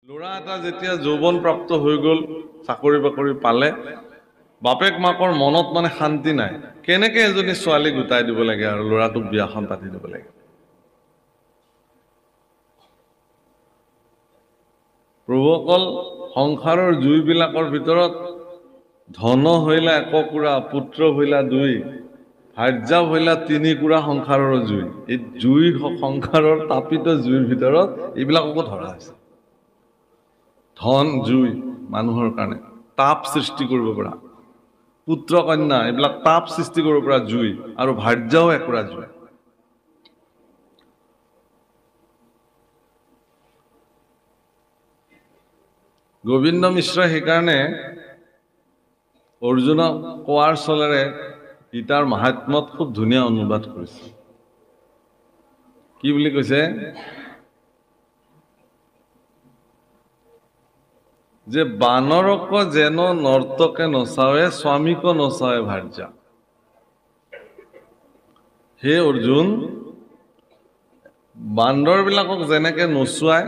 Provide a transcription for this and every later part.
ল'ৰা এটা যেতিয়া যৌৱন প্ৰাপ্ত হৈ গ'ল, চাকৰি বাকৰি পালে, বাপেক মাকৰ মনত মানে শান্তি নাই। কেনেকে এজনী ছোৱালী গোটাই দিব লাগে আৰু ল'ৰাটোক বিয়াখন পাতি দিব লাগে। প্ৰভুসকল, সংসাৰৰ জুইবিলাকৰ ভিতৰত ধন হইলা এককুৰা, পুত্ৰ হইলা দুই, ভাৰ্যা হইলা তিনি কুৰা সংসাৰৰ জুই। এই জুই সংসাৰৰ তাপিত জুইৰ ভিতৰত এইবিলাককো ধৰা হৈছে। ধন জুই মানুহৰ কাৰণে তাপ সৃষ্টি কৰিব পৰা, পুত্ৰ কন্যা এইবিলাক তাপ সৃষ্টি কৰিব পৰা জুই, আৰু ভাৰ্যাও একুৰা জুই। গোবিন্দ মিশ্ৰই সেইকাৰণে অৰ্জুনক কোৱাৰ চলেৰে গীতাৰ মাহাত্ম্যত খুব ধুনীয়া অনুবাদ কৰিছে। কি বুলি কৈছে? যে বানৰক যেন নৰ্তকে নচাৱে, স্বামীক নচাৱে ভাৰ্যা। হে অৰ্জুন, বান্দৰবিলাকক যেনেকে নচুৱাই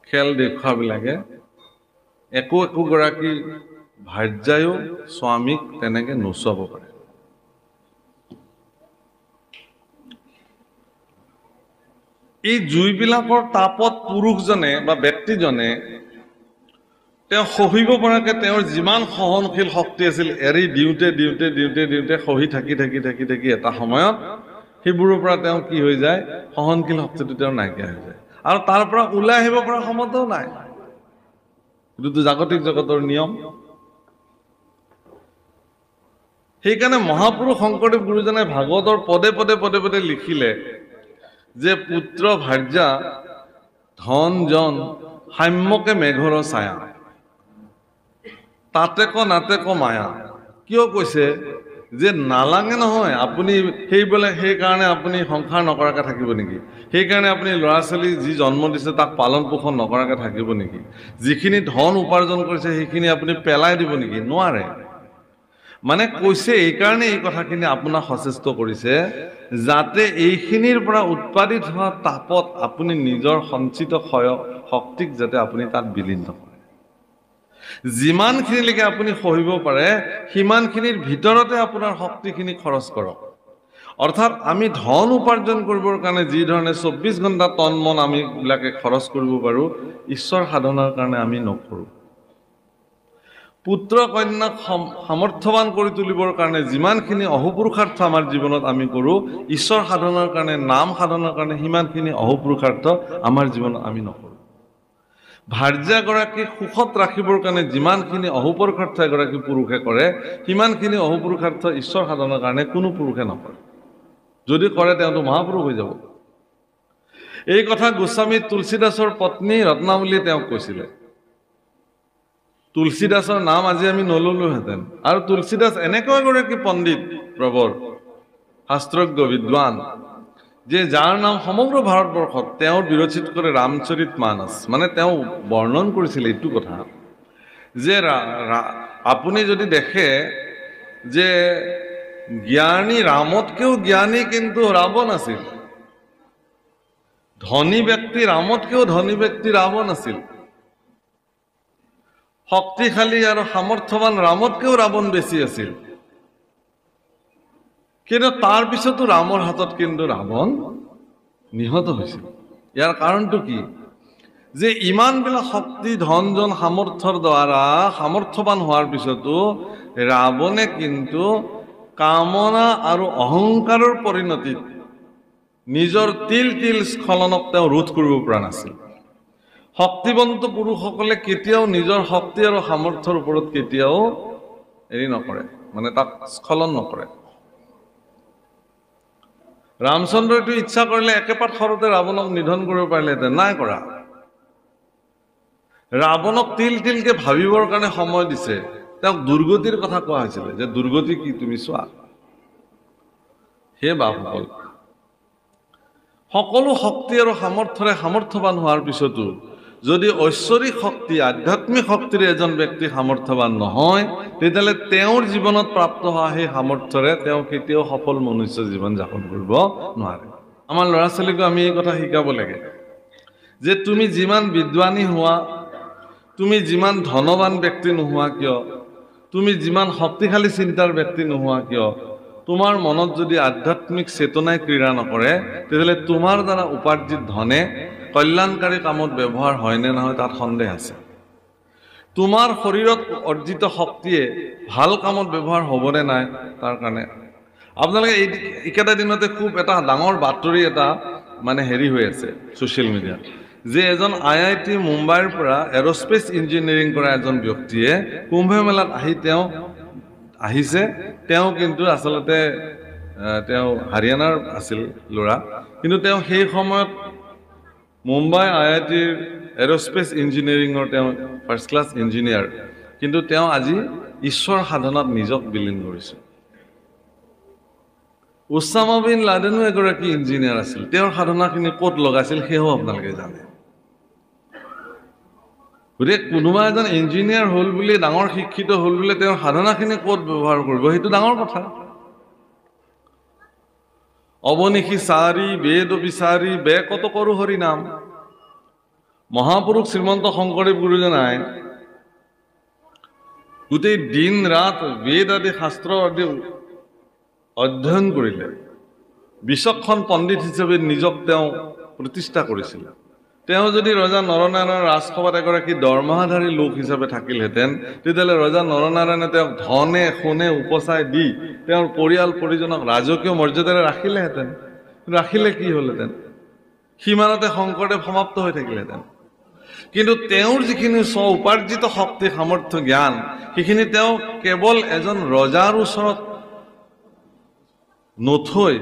খেল দেখুৱাবিলাকে, একোগৰাকী ভাৰ্যায়ো স্বামীক তেনেকে নচুৱাব পাৰে। এই জুইবিলাকৰ তাপত পুৰুষজনে বা ব্যক্তিজনে তেওঁ সহিব পৰাকে তেওঁৰ যিমান সহনশীল শক্তি আছিল, এৰি দিওঁতে দিওঁতে দিওঁতে দিওঁতে সহি থাকি থাকি থাকি থাকি এটা সময়ত সেইবোৰৰ পৰা তেওঁ কি হৈ যায়, সহনশীল শক্তিটো তেওঁৰ নাইকিয়া হৈ যায়, আৰু তাৰ পৰা ওলাই আহিব পৰা ক্ষমতাও নাই। এইটোতো জাগতিক জগতৰ নিয়ম। সেইকাৰণে মহাপুৰুষ শংকৰদেৱ গুৰুজনে ভাগৱতৰ পদে পদে পদে পদে লিখিলে যে পুত্ৰ ভাৰ্যা ধন জন সাম্যকে মেঘৰ ছায়া, তাতেক নাতেক মায়া। কিয় কৈছে? যে নালাগে নহয় আপুনি সেইকাৰণে আপুনি সংসাৰ নকৰাকে থাকিব নেকি? সেইকাৰণে আপুনি ল'ৰা ছোৱালী যি জন্ম দিছে তাক পালন পোষণ নকৰাকে থাকিব নেকি? যিখিনি ধন উপাৰ্জন কৰিছে সেইখিনি আপুনি পেলাই দিব নেকি? নোৱাৰে। মানে কৈছে এইকাৰণে এই কথাখিনি আপোনাক সচেষ্ট কৰিছে, যাতে এইখিনিৰ পৰা উৎপাদিত হোৱা তাপত আপুনি নিজৰ সঞ্চিত শক্তিক যাতে আপুনি তাত বিলীন নকৰে। যিমানখিনিলৈকে আপুনি সহিব পাৰে সিমানখিনিৰ ভিতৰতে আপোনাৰ শক্তিখিনি খৰচ কৰক। অৰ্থাৎ আমি ধন উপাৰ্জন কৰিবৰ কাৰণে যি ধৰণে 24 ঘণ্টা তন মন আমি বিলাকে খৰচ কৰিব পাৰোঁ, ঈশ্বৰ সাধনাৰ কাৰণে আমি নকৰোঁ। পুত্ৰ কন্যাক সামৰ্থ্যৱান কৰি তুলিবৰ কাৰণে যিমানখিনি অহোপুৰুষাৰ্থ আমাৰ জীৱনত আমি কৰোঁ, ঈশ্বৰ সাধনাৰ কাৰণে, নাম সাধনাৰ কাৰণে সিমানখিনি অহোপুৰুষাৰ্থ আমাৰ জীৱনত আমি নকৰোঁ। ভাৰ্যাগৰাকীক সুখত ৰাখিবৰ কাৰণে যিমানখিনি অহোপুৰুষাৰ্থ এগৰাকী পুৰুষে কৰে, সিমানখিনি অহোপুৰুষাৰ্থ ঈশ্বৰ সাধনাৰ কাৰণে কোনো পুৰুষে নকৰে। যদি কৰে তেওঁতো মহাপুৰুষ হৈ যাব। এই কথা গোস্বামী তুলসীদাসৰ পত্নী ৰত্নাৱলীয়ে তেওঁক কৈছিলে। তুলসীদাসৰ নাম আজি আমি নললোহেঁতেন। আৰু তুলসীদাস এনেকুৱা এগৰাকী পণ্ডিত, প্ৰবৰ শাস্ত্ৰজ্ঞ বিদ্বান, যে যাৰ নাম সমগ্ৰ ভাৰতবৰ্ষত তেওঁৰ বিৰচিত কৰে ৰামচৰিত মানস। মানে তেওঁ বৰ্ণন কৰিছিল এইটো কথা যে আপুনি যদি দেখে যে জ্ঞানী ৰামতকেও জ্ঞানী কিন্তু ৰাৱণ আছিল, ধনী ব্যক্তি ৰামতকেও ধনী ব্যক্তি ৰাৱণ আছিল, শক্তিশালী আৰু সামৰ্থ্যৱান ৰামতকেও ৰাৱণ বেছি আছিল, কিন্তু তাৰ পিছতো ৰামৰ হাতত কিন্তু ৰাৱণ নিহত হৈছিল। ইয়াৰ কাৰণটো কি? যে ইমানবিলাক শক্তি ধন জন সামৰ্থ্যৰ দ্বাৰা সামৰ্থ্যৱান হোৱাৰ পিছতো ৰাৱণে কিন্তু কামনা আৰু অহংকাৰৰ পৰিণতিত নিজৰ তিল তিল স্খলনক তেওঁ ৰোধ কৰিব পৰা নাছিল। শক্তিবন্ত পুৰুষসকলে কেতিয়াও নিজৰ শক্তি আৰু সামৰ্থ্যৰ ওপৰত কেতিয়াও হেৰি নকৰে, মানে তাক স্খলন নকৰে। ৰামচন্দ্ৰইটো ইচ্ছা কৰিলে একেপাত সৰতে ৰাৱণক নিধন কৰিব পাৰিলেহেঁতেন, নাই কৰা। ৰাৱণক তিল তিলকে ভাবিবৰ কাৰণে সময় দিছে। তেওঁক দুৰ্গতিৰ কথা কোৱা হৈছিলে, যে দুৰ্গতি কি তুমি চোৱা। হে বাপসকল, সকলো শক্তি আৰু সামৰ্থ্যৰে সামৰ্থ্যৱান হোৱাৰ পিছতো যদি ঐশ্বৰিক শক্তি, আধ্যাত্মিক শক্তিৰে এজন ব্যক্তি সামৰ্থ্যৱান নহয়, তেতিয়াহ'লে তেওঁৰ জীৱনত প্ৰাপ্ত হোৱা সেই সামৰ্থ্যৰে তেওঁ কেতিয়াও সফল মনুষ্য জীৱন যাপন কৰিব নোৱাৰে। আমাৰ ল'ৰা ছোৱালীকো আমি এই কথা শিকাব লাগে যে তুমি যিমান বিদ্বানী হোৱা, তুমি যিমান ধনবান ব্যক্তি নোহোৱা কিয়, তুমি যিমান শক্তিশালী চিন্তাৰ ব্যক্তি নোহোৱা কিয়, তোমাৰ মনত যদি আধ্যাত্মিক চেতনাই ক্ৰীড়া নকৰে, তেতিয়াহ'লে তোমাৰ দ্বাৰা উপাৰ্জিত ধনে কল্যাণকাৰী কামত ব্যৱহাৰ হয় নে নহয় তাত সন্দেহ আছে। তোমাৰ শৰীৰত অৰ্জিত শক্তিয়ে ভাল কামত ব্যৱহাৰ হ'বনে নাই তাৰ কাৰণে আপোনালোকে এইকেইটা দিনতে খুব এটা ডাঙৰ বাতৰি এটা মানে হেৰি হৈ আছে ছ'চিয়েল মিডিয়াত, যে এজন IIT মুম্বাইৰ পৰা এৰস্পেচ ইঞ্জিনিয়াৰিং কৰা এজন ব্যক্তিয়ে কুম্ভ মেলাত আহিছে। তেওঁ কিন্তু আচলতে তেওঁ হাৰিয়ানাৰ আছিল ল'ৰা, কিন্তু তেওঁ সেই সময়ত মুম্বাই IITৰ এৰস্পেচ ইঞ্জিনিয়াৰিঙৰ তেওঁ ফাৰ্ষ্ট ক্লাছ ইঞ্জিনিয়াৰ, কিন্তু তেওঁ আজি ঈশ্বৰ সাধনাত নিজক বিলীন কৰিছে। উছামা বিন লাডেনো এগৰাকী ইঞ্জিনিয়াৰ আছিল, তেওঁৰ সাধনাখিনি ক'ত লগাইছিল সেয়াও আপোনালোকে জানে। গতিকে কোনোবা এজন ইঞ্জিনিয়াৰ হ'ল বুলি, ডাঙৰ শিক্ষিত হ'ল বুলি তেওঁৰ সাধনাখিনি ক'ত ব্যৱহাৰ কৰিব সেইটো ডাঙৰ কথা। অৱনিশি চাৰি বেদ বিচাৰি কত কৰো হৰি নাম। মহাপুৰুষ শ্ৰীমন্ত শংকৰদেৱ গুৰুজনাই গোটেই দিন ৰাত বেদ আদি শাস্ত্ৰ আদি অধ্যয়ন কৰিলে, বিচক্ষণ পণ্ডিত হিচাপে নিজক তেওঁ প্ৰতিষ্ঠা কৰিছিল। তেওঁ যদি ৰজা নৰনাৰায়ণৰ ৰাজসভাত এগৰাকী দৰমহাধাৰী লোক হিচাপে থাকিলহেঁতেন, তেতিয়াহ'লে ৰজা নৰনাৰায়ণে তেওঁক ধনে সোণে উপচাই দি তেওঁৰ পৰিয়াল পৰিজনক ৰাজকীয় মৰ্যাদাৰে ৰাখিলেহেঁতেন। ৰাখিলে কি হ'লহেঁতেন? সিমানতে শংকৰদেৱ সমাপ্ত হৈ থাকিলহেঁতেন। কিন্তু তেওঁৰ যিখিনি স্ব উপাৰ্জিত শক্তি সামৰ্থ্য জ্ঞান, সেইখিনি তেওঁ কেৱল এজন ৰজাৰ ওচৰত নথৈ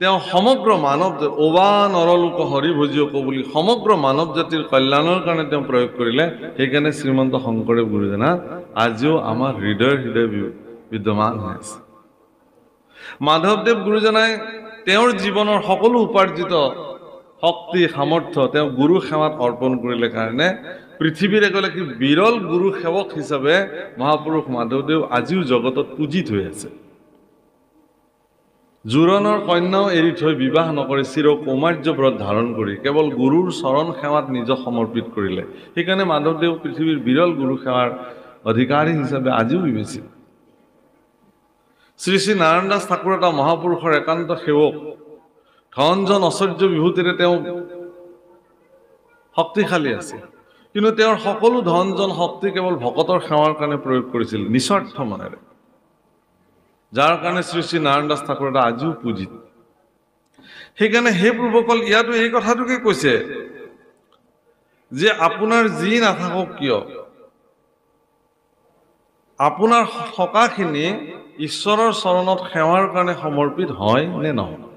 তেওঁ সমগ্ৰ মানৱ অবা নৰলোক হৰি ভজিয়ক বুলি সমগ্ৰ মানৱ জাতিৰ কল্যাণৰ কাৰণে তেওঁ প্ৰয়োগ কৰিলে। সেইকাৰণে শ্ৰীমন্ত শংকৰদেৱ গুৰুজনা আজিও আমাৰ হৃদয় বিদ্যমান হৈ আছে। মাধৱদেৱ গুৰুজনাই তেওঁৰ জীৱনৰ সকলো উপাৰ্জিত শক্তি সামৰ্থ্য তেওঁ গুৰু সেৱাত অৰ্পণ কৰিলে কাৰণে পৃথিৱীৰ এগৰাকী বিৰল গুৰু সেৱক হিচাপে মহাপুৰুষ মাধৱদেৱ আজিও জগতত পূজিত হৈ আছে। জোৰণৰ কন্যাও এৰি থৈ বিবাহ নকৰি চিৰ কৌমাৰ্য ব্ৰত ধাৰণ কৰি কেৱল গুৰুৰ চৰণ সেৱাত নিজক সমৰ্পিত কৰিলে। সেইকাৰণে মাধৱদেৱ পৃথিৱীৰ বিৰল গুৰু সেৱাৰ অধিকাৰী হিচাপে আজিও বিবেচিত। শ্ৰী শ্ৰী নাৰায়ণ দাস ঠাকুৰ এটা মহাপুৰুষৰ একান্ত সেৱক, ধনজন ঐশ্বৰ্য বিভূতিৰে তেওঁ শক্তিশালী আছিল, কিন্তু তেওঁৰ সকলো ধনজন শক্তি কেৱল ভকতৰ সেৱাৰ কাৰণে প্ৰয়োগ কৰিছিল নিস্বাৰ্থ মনেৰে, যাৰ কাৰণে শ্ৰী শ্ৰী নাৰায়ণ দাস ঠাকুৰ এটা আজিও পূজিত। সেইকাৰণে সেই প্ৰভুসকল ইয়াতো এই কথাটোকে কৈছে যে আপোনাৰ যি নাথাকক কিয়, আপোনাৰ থকাখিনি ঈশ্বৰৰ চৰণত সেৱাৰ কাৰণে সমৰ্পিত হয় নে নহয়।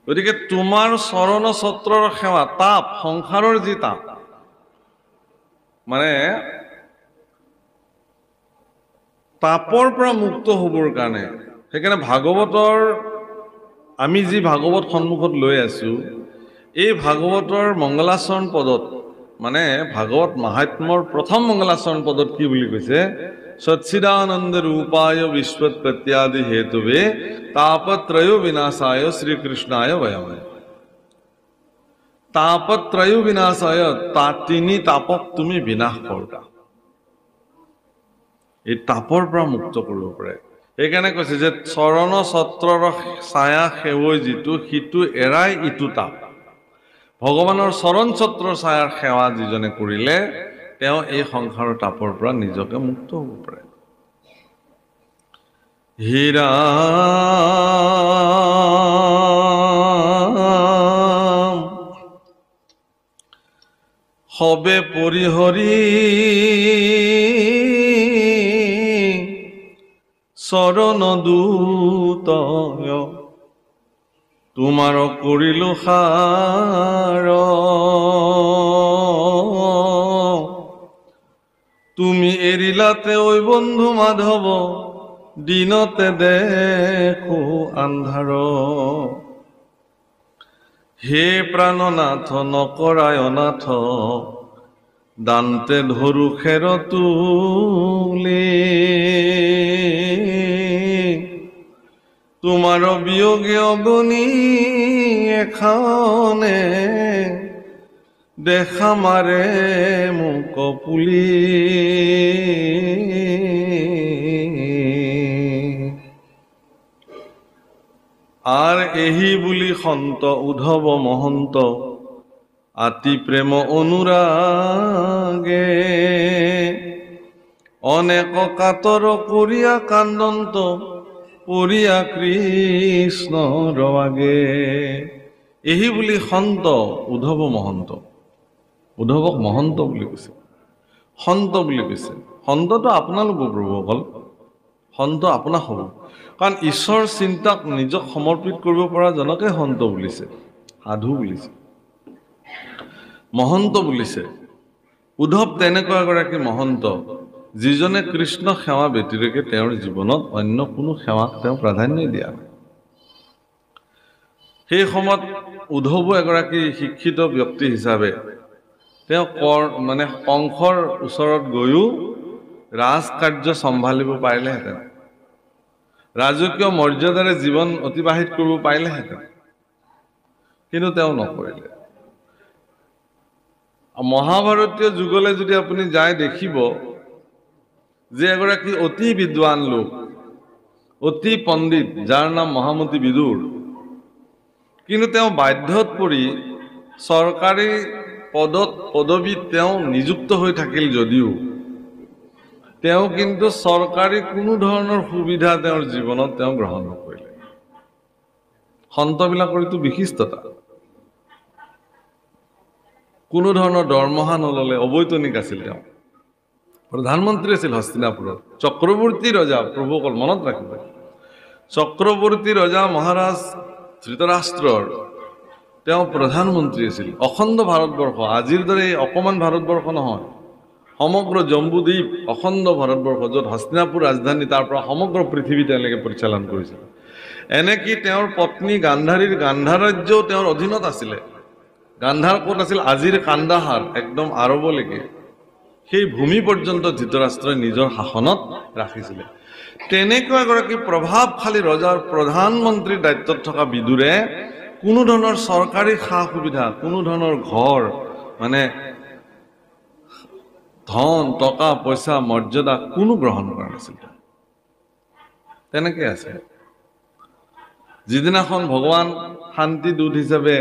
গতিকে তোমাৰ চৰণ ছত্ৰৰ সেৱা, তাপ, সংসাৰৰ যি তাপ, মানে তাপৰ পৰা মুক্ত হ'বৰ কাৰণে, সেইকাৰণে ভাগৱতৰ আমি যি ভাগৱত সন্মুখত লৈ আছো, এই ভাগৱতৰ মংগলাচৰণ পদত মানে ভাগৱত মাহাত্ম্যৰ প্ৰথম মংগলাচৰণ পদত কি বুলি কৈছে? সচ্চিদানন্দ ৰূপায় বিশ্বৎপত্যাদি হেতুবে তাপত্ৰয় বিনাশায় শ্ৰীকৃষ্ণায় বয়মে। তাপত্ৰয় বিনাশায়, তিনি তাপক তুমি বিনাশ কৰা, এই তাপৰ পৰা মুক্ত কৰিব পাৰে। সেইকাৰণে কৈছে যে চৰণ ছত্ৰৰ ছায়া সেৱৈ যিটো, সিটো এৰাই ইটো তাপ। ভগৱানৰ চৰণ ছত্ৰৰ ছায়াৰ সেৱা যিজনে কৰিলে তেওঁ এই সংসাৰৰ তাপৰ পৰা নিজকে মুক্ত হ'ব পাৰে। হীৰা সবে পৰিহৰি চৰণ দূতয় তোমাৰ কৰিলো সাৰ, তুমি এৰিলাতে ঐ বন্ধু মাধৱ দিনতে দেখো আন্ধাৰ। হে প্ৰাণনাথ নকৰাই অনাথ দান্তে ধৰু খেৰ তুলি, তোমাৰ বিয়োগে অগণি এখানে দেখা মাৰে মোক পুলি আৰ এহি বুলি সন্ত উদ্ধৱ মহন্ত আতি প্ৰেম অনুৰাগে অনেক কাতৰ কৰিয়া কান্দন্ত পৰিয়া কৃষ্ণ ৰৱাগে এহি বুলি সন্ত উদ্ধৱ মহন্ত উদ্ধৱক মহন্ত বুলি কৈছে সন্ত বুলি কৈছে সন্তটো আপোনালোক প্ৰভুসকল সন্ত আপোনাক হ'ব কাৰণ ঈশ্বৰ চিন্তাক নিজক সমৰ্পিত কৰিব পৰা জনকে সন্ত বুলিছে সাধু বুলিছে মহন্ত বুলিছে উদ্ধৱ তেনেকুৱা এগৰাকী মহন্ত যিজনে কৃষ্ণ সেৱা ব্যতিৰেকে তেওঁৰ জীৱনত অন্য কোনো সেৱাক তেওঁ প্ৰাধান্য দিয়া নাই সেই সময়ত উদ্ধৱো এগৰাকী শিক্ষিত ব্যক্তি হিচাপে তেওঁ মানে কংসৰ ওচৰত গৈও ৰাজকাৰ্য চম্ভালিব পাৰিলেহেঁতেন ৰাজকীয় মৰ্যাদাৰে জীৱন অতিবাহিত কৰিব পাৰিলেহেঁতেন কিন্তু তেওঁ নকৰিলে মহাভাৰতীয় যুগলৈ যদি আপুনি যায় দেখিব যে এগৰাকী অতি বিদ্বান লোক অতি পণ্ডিত যাৰ নাম মহামতি বিদুৰ কিন্তু তেওঁ বাধ্যত পৰি চৰকাৰী পদবীত তেওঁ নিযুক্ত হৈ থাকিল যদিও তেওঁ কিন্তু চৰকাৰী কোনো ধৰণৰ সুবিধা তেওঁৰ জীৱনত তেওঁ গ্ৰহণ নকৰিলে সন্তবিলাকৰ এইটো বিশিষ্টতা কোনো ধৰণৰ দৰমহা নললে অবৈতনিক আছিল তেওঁ প্ৰধানমন্ত্ৰী আছিল হস্তিনাপুৰত চক্ৰৱৰ্তী ৰজা প্ৰভুসকল মনত ৰাখিব চক্ৰৱৰ্তী ৰজা মহাৰাজ ধৃতৰাষ্ট্ৰৰ তেওঁ প্ৰধানমন্ত্ৰী আছিল অখণ্ড ভাৰতবৰ্ষ আজিৰ দৰে অকমান ভাৰতবৰ্ষ নহয় সমগ্ৰ জম্বুদ্বীপ অখণ্ড ভাৰতবৰ্ষ য'ত হস্তিনাপুৰ ৰাজধানী তাৰ পৰা সমগ্ৰ পৃথিৱী তেওঁলোকে পৰিচালনা কৰিছিল এনেকি তেওঁৰ পত্নী গান্ধাৰীৰ গান্ধাৰাজ্যও তেওঁৰ অধীনত আছিলে গান্ধাৰ ক'ত আছিল আজিৰ কান্দাহাৰ একদম আৰৱলৈকে সেই ভূমি পৰ্যন্ত ধৃতৰাষ্ট্ৰই নিজৰ শাসনত ৰাখিছিলে তেনেকুৱা এগৰাকী প্ৰভাৱশালী ৰজাৰ প্ৰধানমন্ত্ৰীৰ দায়িত্বত থকা বিদুৰে কোনো ধৰণৰ চৰকাৰী সা সুবিধা কোনো ধৰণৰ ঘৰ মানে ধন টকা পইচা মৰ্যাদা কোনো গ্ৰহণ কৰা নাছিল তেনেকৈ আছে যিদিনাখন ভগৱান শান্তি দূত হিচাপে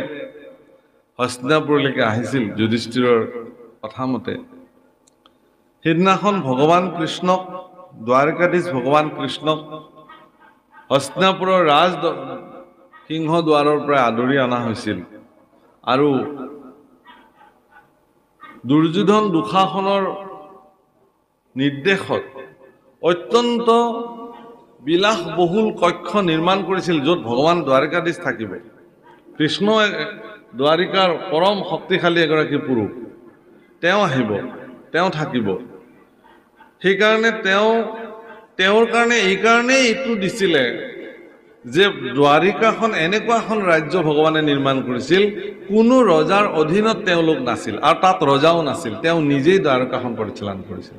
হস্তিনাপুৰলৈকে আহিছিল যুধিষ্ঠিৰৰ কথা মতে সেইদিনাখন ভগৱান কৃষ্ণক দ্বাৰকাধীশ ভগৱান কৃষ্ণক হস্তিনাপুৰৰ সিংহ দুৱাৰৰ পৰা আদৰি অনা হৈছিল আৰু দুৰ্যোধন দুঃশাসনৰ নিৰ্দেশত অত্যন্ত বিলাসবহুল কক্ষ নিৰ্মাণ কৰিছিল য'ত ভগৱান দ্বাৰকাধীশ থাকিব কৃষ্ণ দ্বাৰিকাৰ পৰম শক্তিশালী এগৰাকী পুৰুষ তেওঁ আহিব তেওঁ থাকিব সেইকাৰণে তেওঁৰ কাৰণে এইকাৰণেই এইটো দিছিলে যে দ্বাৰিকাখন এনেকুৱা এখন ৰাজ্য ভগৱানে নিৰ্মাণ কৰিছিল কোনো ৰজাৰ অধীনত তেওঁলোক নাছিল আৰু তাত ৰজাও নাছিল তেওঁ নিজেই দ্বাৰকাখন পৰিচালনা কৰিছিল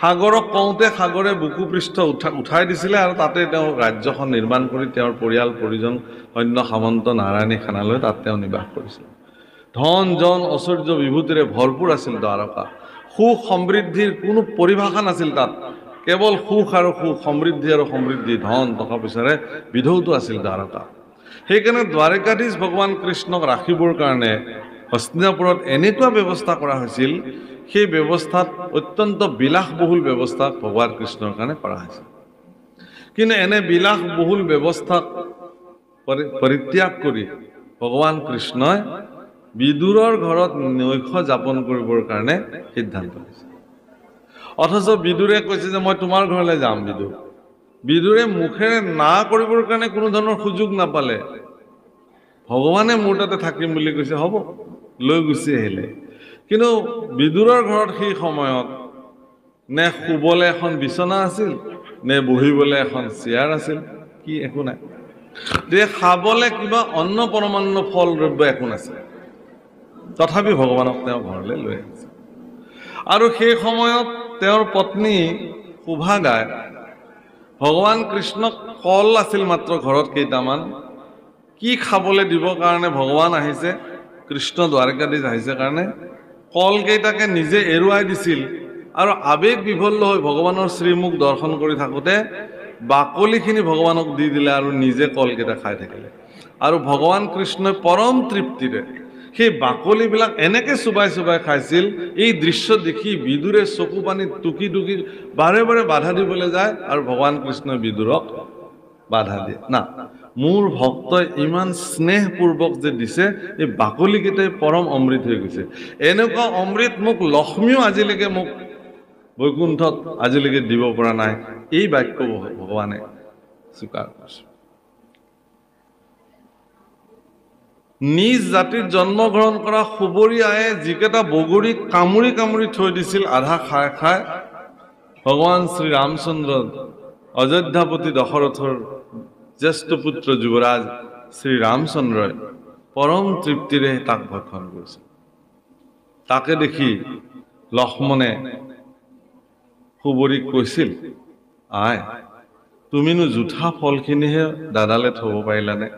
সাগৰক কওঁতে সাগৰে বুকু পৃষ্ঠ উঠাই দিছিলে আৰু তাতে তেওঁ ৰাজ্যখন নিৰ্মাণ কৰি তেওঁৰ পৰিয়াল পৰিজন সৈন্য সামন্ত নাৰায়ণী খানালৈ তাত তেওঁ নিবাস কৰিছিল ধন জন ঐশ্বৰ্য বিভূতিৰে ভৰপূৰ আছিল দ্বাৰকা সুখ সমৃদ্ধিৰ কোনো পৰিভাষা নাছিল তাত কেৱল সুখ আৰু সুখ সমৃদ্ধি আৰু সমৃদ্ধি ধন টকা পইচাৰে বিধৌত আছিল দ্বাৰকা সেইকাৰণে দ্বাৰকাধীশ ভগৱান কৃষ্ণক ৰাখিবৰ কাৰণে হস্তিনাপুৰত এনেকুৱা ব্যৱস্থা কৰা হৈছিল সেই ব্যৱস্থাত অত্যন্ত বিলাসবহুল ব্যৱস্থা ভগৱান কৃষ্ণৰ কাৰণে কৰা হৈছিল কিন্তু এনে বিলাসবহুল ব্যৱস্থাক পৰিত্যাগ কৰি ভগৱান কৃষ্ণই বিদুৰৰ ঘৰত নৈশ যাপন কৰিবৰ কাৰণে সিদ্ধান্ত লৈছে অথচ বিদুৰে কৈছে যে মই তোমাৰ ঘৰলৈ যাম বিদুৰে মুখেৰে না কৰিবৰ কাৰণে কোনো ধৰণৰ সুযোগ নাপালে ভগৱানে মোৰ তাতে থাকিম বুলি কৈছে হ'ব লৈ গুচি আহিলে কিন্তু বিদুৰৰ ঘৰত সেই সময়ত নে শুবলৈ এখন বিচনা আছিল নে বহিবলৈ এখন চেয়াৰ আছিল কি একো নাই যে খাবলৈ কিবা অন্ন পৰমান্ন ফল দ্ৰব্য একো নাছিল তথাপি ভগৱানক তেওঁ ঘৰলৈ লৈ আহিছে আৰু সেই সময়ত তেওঁৰ পত্নী শোভাগাই ভগৱান কৃষ্ণক কল আছিল মাত্ৰ ঘৰত কেইটামান কি খাবলৈ দিবৰ কাৰণে ভগৱান আহিছে কৃষ্ণ দ্বাৰকাধীশ আহিছে কাৰণে কল কেইটাকে নিজে এৰুৱাই দিছিল আৰু আবেগ বিভল্ল হৈ ভগৱানৰ শ্ৰীমুখ দৰ্শন কৰি থাকোঁতে বাকলিখিনি ভগৱানক দি দিলে আৰু নিজে কলকেইটা খাই থাকিলে আৰু ভগৱান কৃষ্ণই পৰম তৃপ্তিৰে সেই বাকলিবিলাক এনেকে চুবাই চুবাই খাইছিল এই দৃশ্য দেখি বিদুৰে চকু পানীত টুকি টুকি বাৰে বাৰে বাধা দিবলৈ যায় আৰু ভগৱান কৃষ্ণই বিদুৰক বাধা দিয়ে না মোৰ ভক্তই ইমান স্নেহপূৰ্বক যে দিছে এই বাকলিকেইটাই পৰম অমৃত হৈ গৈছে এনেকুৱা অমৃত মোক লক্ষ্মীও আজিলৈকে মোক বৈকুণ্ঠত আজিলৈকে দিব পৰা নাই এই বাক্য ভগৱানে স্বীকাৰ কৰিছে নিজ জাতিৰ জন্মগ্ৰহণ কৰা সুবৰীয়ায়ে যিকেইটা বগৰী কামুৰি কামুৰি থৈ দিছিল আধা খাই খাই ভগৱান শ্ৰী ৰামচন্দ্ৰ অযোধ্যাপতি দশৰথৰ জ্যেষ্ঠ পুত্ৰ যুৱৰাজ শ্ৰী ৰামচন্দ্ৰই পৰম তৃপ্তিৰে তাক ভক্ষণ কৰিছে তাকে দেখি লক্ষ্মণে সুবৰীক কৈছিল আই তুমিনো জুঠা ফলখিনিহে দাদালে থব পাৰিলানে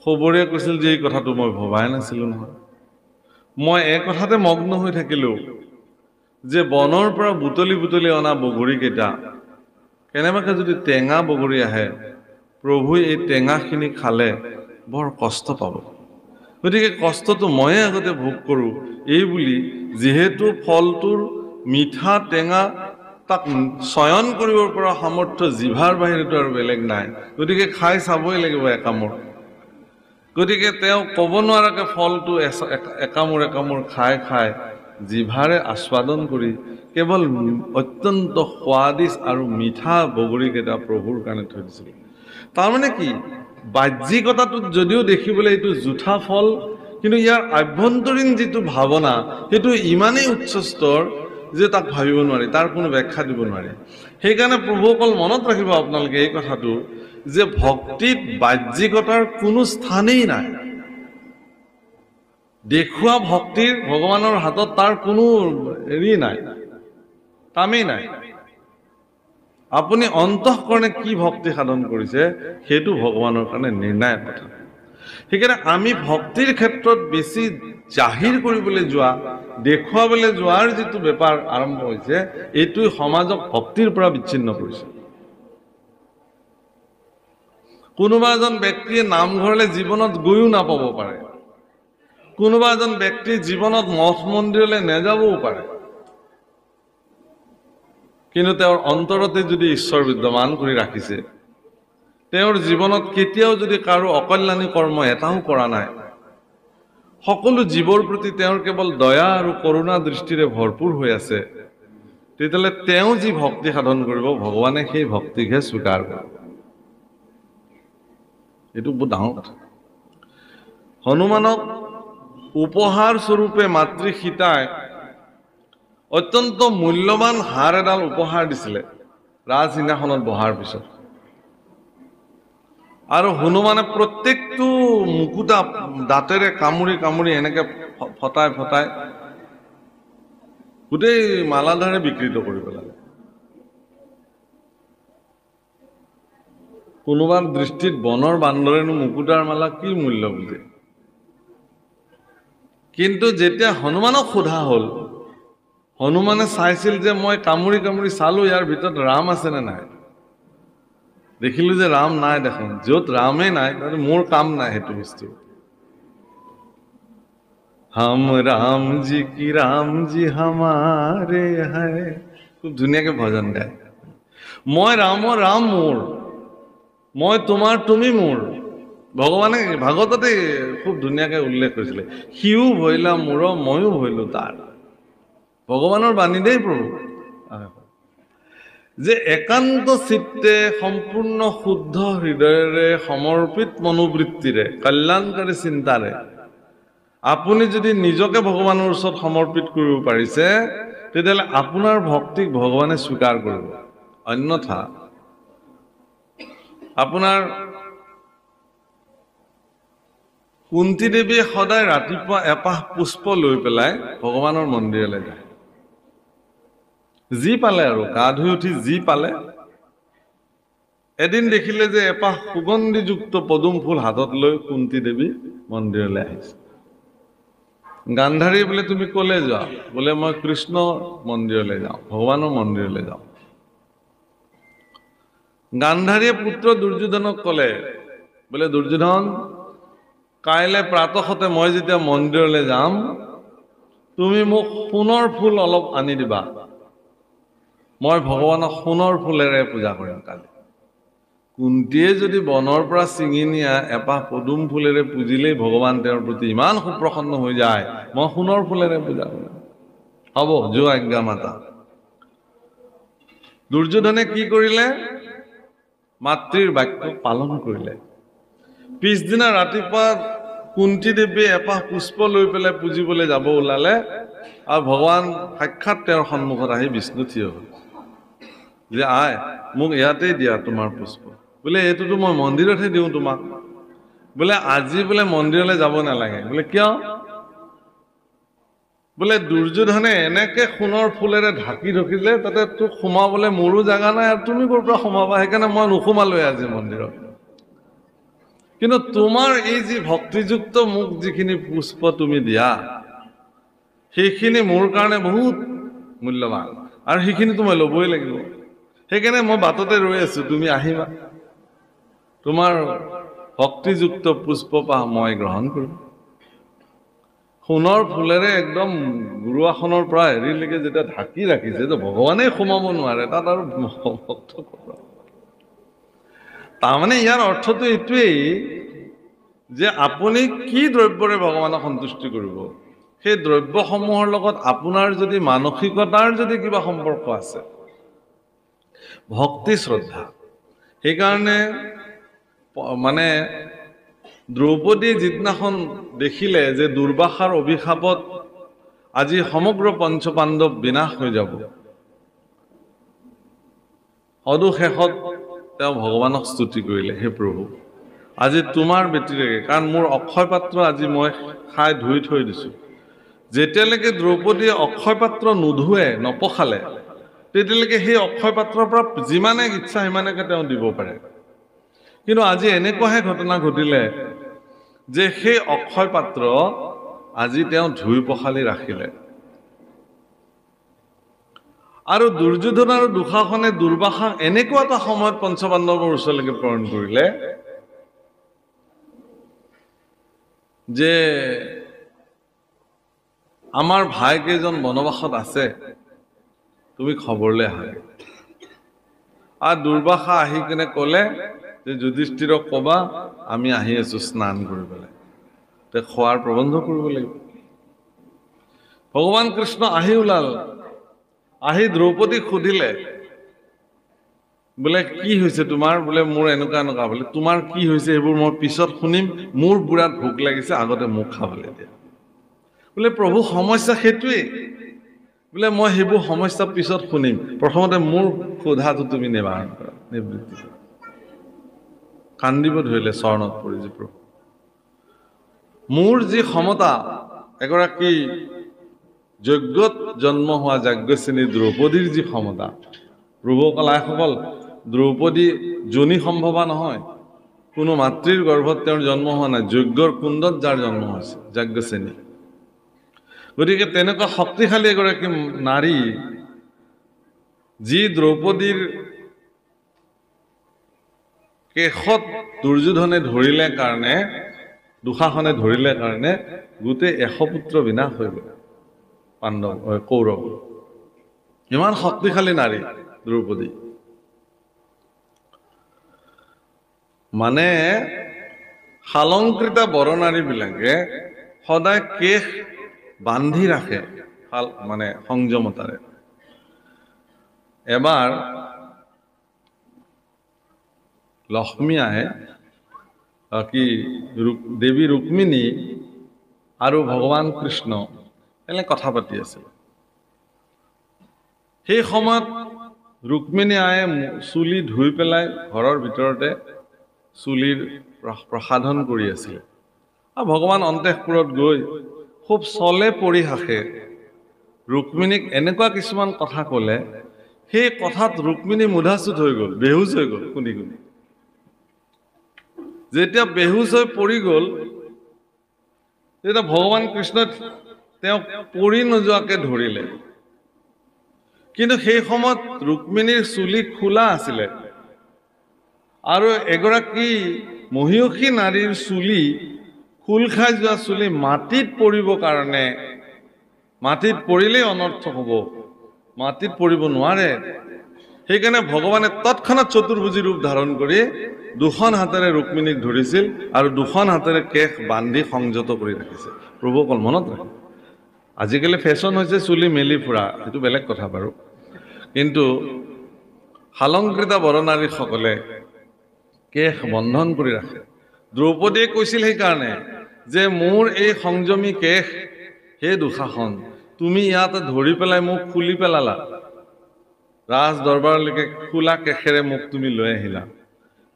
সুবৰীয়ে কৈছিল যে এই কথাটো মই ভবাই নাছিলো নহয় মই এই কথাতে মগ্ন হৈ থাকিলো যে বনৰ পৰা বুটলি বুটলি অনা বগৰীকেইটা কেনেবাকে যদি টেঙা বগৰী আহে প্ৰভুই এই টেঙাখিনি খালে বৰ কষ্ট পাব গতিকে কষ্টটো ময়ে আগতে ভোগ কৰোঁ এই বুলি যিহেতু ফলটোৰ মিঠা টেঙা তাক চয়ন কৰিব পৰা সামৰ্থ্য জিভাৰ বাহিৰতো আৰু বেলেগ নাই গতিকে খাই চাবই লাগিব একামোৰ গতিকে তেওঁ ক'ব নোৱাৰাকে ফলটো একামোৰ একামোৰ খাই খাই জিভাৰে আস্বাদন কৰি কেৱল অত্যন্ত সোৱাদিছ আৰু মিঠা বগৰীকেইটা প্ৰভুৰ কাৰণে থৈ দিছিল তাৰমানে কি বাহ্যিকতাটোত যদিও দেখিবলৈ এইটো জুঠা ফল কিন্তু ইয়াৰ আভ্যন্তৰীণ যিটো ভাৱনা সেইটো ইমানেই উচ্চ স্তৰ যে তাক ভাবিব নোৱাৰি তাৰ কোনো ব্যাখ্যা দিব নোৱাৰি সেইকাৰণে প্ৰভুসকল মনত ৰাখিব আপোনালোকে এই কথাটো যে ভক্তিত বাহ্যিকতাৰ কোনো স্থানেই নাই দেখুৱা ভক্তিৰ ভগৱানৰ হাতত তাৰ কোনো হেৰি নাই কামেই নাই আপুনি অন্তঃকৰণে কি ভক্তি সাধন কৰিছে সেইটো ভগৱানৰ কাৰণে নিৰ্ণায়ক কথা সেইকাৰণে আমি ভক্তিৰ ক্ষেত্ৰত বেছি জাহিৰ কৰিবলৈ যোৱা দেখুৱাবলৈ যোৱাৰ যিটো বেপাৰ আৰম্ভ হৈছে এইটোৱে সমাজক ভক্তিৰ পৰা বিচ্ছিন্ন কৰিছে কোনোবা এজন ব্যক্তিয়ে নামঘৰলৈ জীৱনত গৈও নাপাব পাৰে কোনোবা এজন ব্যক্তিৰ জীৱনত মঠ মন্দিৰলৈ নেযাবও পাৰে কিন্তু তেওঁৰ অন্তৰতে যদি ঈশ্বৰ বিদ্যমান কৰি ৰাখিছে তেওঁৰ জীৱনত কেতিয়াও যদি কাৰো অকল্যাণী কৰ্ম এটাও কৰা নাই সকলো জীৱৰ প্ৰতি তেওঁৰ কেৱল দয়া আৰু কৰুণা দৃষ্টিৰে ভৰপূৰ হৈ আছে তেতিয়াহ'লে তেওঁ যি ভক্তি সাধন কৰিব ভগৱানে সেই ভক্তিকহে স্বীকাৰ কৰিব এইটো বহুত ডাঙৰ কথা হনুমানক উপহাৰ স্বৰূপে মাতৃ সীতাই অত্যন্ত মূল্যৱান হাৰ এডাল উপহাৰ দিছিলে ৰাজসিংহাসনত বহাৰ পিছত আৰু হনুমানে প্ৰত্যেকটো মুকুতা দাঁতেৰে কামুৰি কামুৰি এনেকে ফটাই ফটাই গোটেই মালাধাৰে বিকৃত কৰি পেলালে কোনোবাৰ দৃষ্টিত বনৰ বান্দৰেনো মুকুতাৰ মালা কি মূল্য বুজে কিন্তু যেতিয়া হনুমানক সোধা হ'ল হনুমানে চাইছিল যে মই কামুৰি কামুৰি চালো ইয়াৰ ভিতৰত ৰাম আছে নে নাই দেখিলো যে ৰাম নাই দেখোন য'ত ৰামে নাই তাতে মোৰ কাম নাই সেইটো বস্তু হাম ৰাম জি কি ৰাম জি হামাৰে হায় খুব ধুনীয়াকে ভজন গায় মই ৰামৰ ৰাম মোৰ মই তোমাৰ তুমি মোৰ ভগৱানে ভাগৱততে খুব ধুনীয়াকে উল্লেখ কৰিছিলে সিও ভৈলা মোৰ ময়ো ভৈলো তাৰ ভগৱানৰ বাণী দেই প্ৰভু যে একান্ত চিত্তে সম্পূৰ্ণ শুদ্ধ হৃদয়েৰে সমৰ্পিত মনোবৃত্তিৰে কল্যাণকাৰী চিন্তাৰে আপুনি যদি নিজকে ভগৱানৰ ওচৰত সমৰ্পিত কৰিব পাৰিছে তেতিয়াহ'লে আপোনাৰ ভক্তিক ভগৱানে স্বীকাৰ কৰিব অন্যথা আপোনাৰ কুন্তি দেৱীয়ে সদায় ৰাতিপুৱা এপাহ পুষ্প লৈ পেলাই ভগৱানৰ মন্দিৰলৈ যায় যি পালে আৰু গা ধুই উঠি যি পালে এদিন দেখিলে যে এপাহ সুগন্ধিযুক্ত পদুম ফুল হাতত লৈ কুন্তী দেৱী মন্দিৰলৈ আহিছে। গান্ধাৰী বোলে তুমি কলে যোৱা? বোলে মই কৃষ্ণ মন্দিৰলৈ যাওঁ, ভগৱানৰ মন্দিৰলৈ যাওঁ। গান্ধাৰীয়ে পুত্ৰ দুৰ্যোধনক কলে, বোলে দুৰ্যোধন, কাইলৈ প্ৰাতঃতে মই যেতিয়া মন্দিৰলৈ যাম, তুমি মোক সোণৰ ফুল অলপ আনি দিবা, মই ভগৱানক সোণৰ ফুলেৰে পূজা কৰিম কালি। কুন্তীয়ে যদি বনৰ পৰা ছিঙি নিয়া এপাহ পদুম ফুলেৰে পূজিলেই ভগৱান তেওঁৰ প্ৰতি ইমান সুপ্ৰসন্ন হৈ যায়, মই সোণৰ ফুলেৰে পূজা কৰিম। হ'ব, যোৱা আজ্ঞা মাতা। দুৰ্যোধনে কি কৰিলে? মাতৃৰ বাক্য পালন কৰিলে। পিছদিনা ৰাতিপুৱা কুন্তী দেৱীয়ে এপাহ পুষ্প লৈ পেলাই পূজিবলৈ যাব ওলালে, আৰু ভগৱান সাক্ষাৎ তেওঁৰ সন্মুখত আহি বিষ্ণু থিয় হ'ল যে আয়, মোক ইয়াতেই দিয়া তোমাৰ পুষ্প। বোলে এইটোতো মই মন্দিৰতহে দিওঁ তোমাক। বোলে আজি বোলে মন্দিৰলৈ যাব নালাগে। বোলে কিয়? বোলে দুৰ্যোধনে এনেকে সোণৰ ফুলেৰে ঢাকি ৰখিলে, তাতে তোক সোমাবলৈ মোৰো জাগা নাই, আৰু তুমি ক'ৰ পৰা সোমাবা? সেইকাৰণে মই নোসোমালোৱে আজি মন্দিৰত। কিন্তু তোমাৰ এই যি ভক্তিযুক্ত মোক যিখিনি পুষ্প তুমি দিয়া, সেইখিনি মোৰ কাৰণে বহুত মূল্যৱান, আৰু সেইখিনিতো মই ল'বই লাগিব। সেইকাৰণে মই বাটতে ৰৈ আছো, তুমি আহিবা, তোমাৰ ভক্তিযুক্ত পুষ্পপাহ মই গ্ৰহণ কৰিম। সোণৰ ফুলেৰে একদম গুৰুআসনৰ পৰা হেৰিলৈকে যেতিয়া ঢাকি ৰাখিছে, যে ভগৱানেই সোমাব নোৱাৰে, তাত আৰু ভক্ত। তাৰমানে ইয়াৰ অৰ্থটো এইটোৱেই যে আপুনি কি দ্ৰব্যৰে ভগৱানক সন্তুষ্টি কৰিব, সেই দ্ৰব্যসমূহৰ লগত আপোনাৰ যদি মানসিকতাৰ যদি কিবা সম্পৰ্ক আছে, ভক্তি শ্ৰদ্ধা। সেইকাৰণে মানে দ্ৰৌপদী যিদিনাখন দেখিলে যে দুৰ্বাসাৰ অভিশাপত আজি সমগ্ৰ পঞ্চপাণ্ডৱ বিনাশ হৈ যাব, অদুশেষত তেওঁ ভগৱানক স্তুতি কৰিলে, হে প্ৰভু, আজি তোমাৰ বেটিৰেকে, কাৰণ মোৰ অক্ষয় পাত্ৰ আজি মই খাই ধুই থৈ দিছো। যেতিয়ালৈকে দ্ৰৌপদীয়ে অক্ষয় পাত্ৰ নোধুৱে, নপখালে, তেতিয়ালৈকে সেই অক্ষয় পাত্ৰৰ পৰা যিমানে ইচ্ছা সিমানেকে তেওঁ দিব পাৰে। কিন্তু আজি এনেকুৱাহে ঘটনা ঘটিলে যে সেই অক্ষয় পাত্ৰ আজি তেওঁ ধুই পখালি ৰাখিলে। আৰু দুৰ্যোধন আৰু দুঃশাসনে দুৰ্বাসাক এনেকুৱা এটা সময়ত পঞ্চপাণ্ডৱৰ ওচৰলৈকে প্ৰেৰণ কৰিলে যে আমাৰ ভাইকেইজন বনবাসত আছে, তুমি খবৰলৈ আহা। আৰু দুৰ্বাসা আহি কিনে ক'লে যে যুধিষ্ঠিৰক ক'বা আমি আহি আছো স্নান কৰিবলৈ, তে খোৱাৰ প্ৰবন্ধ কৰিব লাগিব। ভগৱান কৃষ্ণ আহি ওলাল, আহি দ্ৰৌপদীক সুধিলে, বোলে কি হৈছে তোমাৰ? বোলে মোৰ এনেকুৱা এনেকুৱা। বোলে তোমাৰ কি হৈছে সেইবোৰ মই পিছত শুনিম, মোৰ বুঢ়াত ভোক লাগিছে, আগতে মোক খাবলৈ দিয়া। বোলে প্ৰভু সমস্যা সেইটোৱেই। বোলে মই সেইবোৰ সমস্যা পিছত শুনিম, প্ৰথমতে মোৰ ক্ষুধাটো তুমি নিবাৰণ কৰা, নিবৃত্তি কৰা। কান্দিব ধৰিলে চৰণত পৰি, যে প্ৰভু মোৰ যি ক্ষমতা, এগৰাকী যজ্ঞত জন্ম হোৱা যাজ্ঞসেনী দ্ৰৌপদীৰ যি ক্ষমতা, প্ৰভুসকল আইসকল, দ্ৰৌপদী যোনি সম্ভৱা নহয়, কোনো মাতৃৰ গৰ্ভত তেওঁৰ জন্ম হোৱা নাই, যজ্ঞৰ কুণ্ডত যাৰ জন্ম হৈছে যাজ্ঞসেনী। গতিকে তেনেকুৱা শক্তিশালী এগৰাকী নাৰী, যি দ্ৰৌপদীৰ কেশত দুৰ্যোধনে ধৰিলে কাৰণে, দুঃশাসনে ধৰিলে কাৰণে গোটেই 100 পুত্ৰ বিনাশ হৈ গ'ল পাণ্ডৱ কৌৰৱ। ইমান শক্তিশালী নাৰী দ্ৰৌপদী। মানে শালংকৃতা বৰনাৰীবিলাকে সদায় কেশ বান্ধি ৰাখে, মানে সংযমতাৰে। এবাৰ লক্ষ্মী আহে, কি দেৱী ৰুক্মিণী আৰু ভগৱান কৃষ্ণ এনে কথা পাতি আছিল। সেই সময়ত ৰুক্মিণী আয়ে চুলি ধুই পেলাই ঘৰৰ ভিতৰতে চুলিৰ প্ৰসাধন কৰি আছিল। আৰু ভগৱান অন্তঃপুৰত গৈ খুব চলে পৰিহাসে ৰুক্মিণীক এনেকুৱা কিছুমান কথা ক'লে, সেই কথাত ৰুক্মিণী মুধাচুত হৈ গ'ল, বেহুচ হৈ গ'ল শুনি শুনি। যেতিয়া বেহুচ হৈ পৰি গ'ল তেতিয়া ভগৱান কৃষ্ণই তেওঁক পৰি নোযোৱাকৈ ধৰিলে। কিন্তু সেই সময়ত ৰুক্মিণীৰ চুলি খোলা আছিলে আৰু এগৰাকী মহিয়সী নাৰীৰ চুলি খোল খাই যোৱা চুলি মাটিত পৰিব কাৰণে, মাটিত পৰিলেই অনৰ্থ হ'ব, মাটিত পৰিব নোৱাৰে। সেইকাৰণে ভগৱানে তৎক্ষণাৎ চতুৰ্ভুজী ৰূপ ধাৰণ কৰি দুখন হাতেৰে ৰুক্মিণীক ধৰিছিল আৰু দুখন হাতেৰে কেশ বান্ধি সংযত কৰি ৰাখিছে। প্ৰভু অকল মনত ৰাখে। আজিকালি ফেশ্বন হৈছে চুলি মেলি ফুৰা, সেইটো বেলেগ কথা বাৰু, কিন্তু শালংকৃতা বৰনাৰীসকলে কেশ বন্ধন কৰি ৰাখে। দ্ৰৌপদীয়ে কৈছিল সেইকাৰণে যে মোৰ এই সংযমী কেশ, হে দুঃশাসন, তুমি ইয়াতে ধৰি পেলাই মোক খুলি পেলালা, ৰাজ দৰবাৰলৈকে খোলা কেশেৰে মোক তুমি লৈ আহিলা।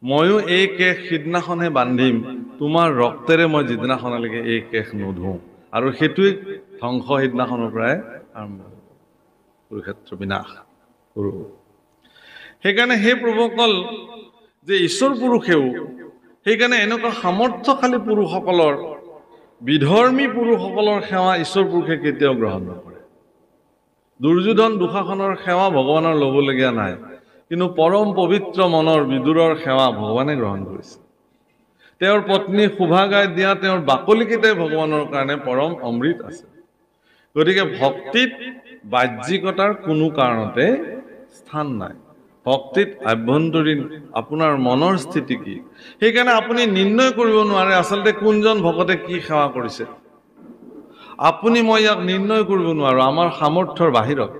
ময়ো এই কেশ সিদিনাখনহে বান্ধিম, তোমাৰ ৰক্তেৰে মই যিদিনাখনলৈকে এই কেশ নোধোঁ। আৰু সেইটোৱে ধ্বংস সিদিনাখনৰ পৰাই আৰম্ভ হ'ব, কুৰুক্ষেত্ৰ বিনাশ কৰো। সেইকাৰণে সেই প্ৰভুসকল যে ঈশ্বৰ পুৰুষেও সেইকাৰণে এনেকুৱা সামৰ্থ্যশালী পুৰুষসকলৰ, বিধৰ্মী পুৰুষসকলৰ সেৱা ঈশ্বৰ পুৰুষে কেতিয়াও গ্ৰহণ নকৰে। দুৰ্যোধন দুঃশাসনৰ সেৱা ভগৱানৰ ল'বলগীয়া নাই, কিন্তু পৰম পবিত্ৰ মনৰ বিদুৰৰ সেৱা ভগৱানে গ্ৰহণ কৰিছে। তেওঁৰ পত্নী শোভাগাই দিয়া তেওঁৰ বাকলিকেইটাই ভগৱানৰ কাৰণে পৰম অমৃত আছে। গতিকে ভক্তিত বাহ্যিকতাৰ কোনো কাৰণতে স্থান নাই। ভক্তিত আভ্যন্তৰীণ আপোনাৰ মনৰ স্থিতি কি, সেইকাৰণে আপুনি নিৰ্ণয় কৰিব নোৱাৰে আচলতে কোনজন ভকতে কি সেৱা কৰিছে। আপুনি মই ইয়াক নিৰ্ণয় কৰিব নোৱাৰো, আমাৰ সামৰ্থ্যৰ বাহিৰত।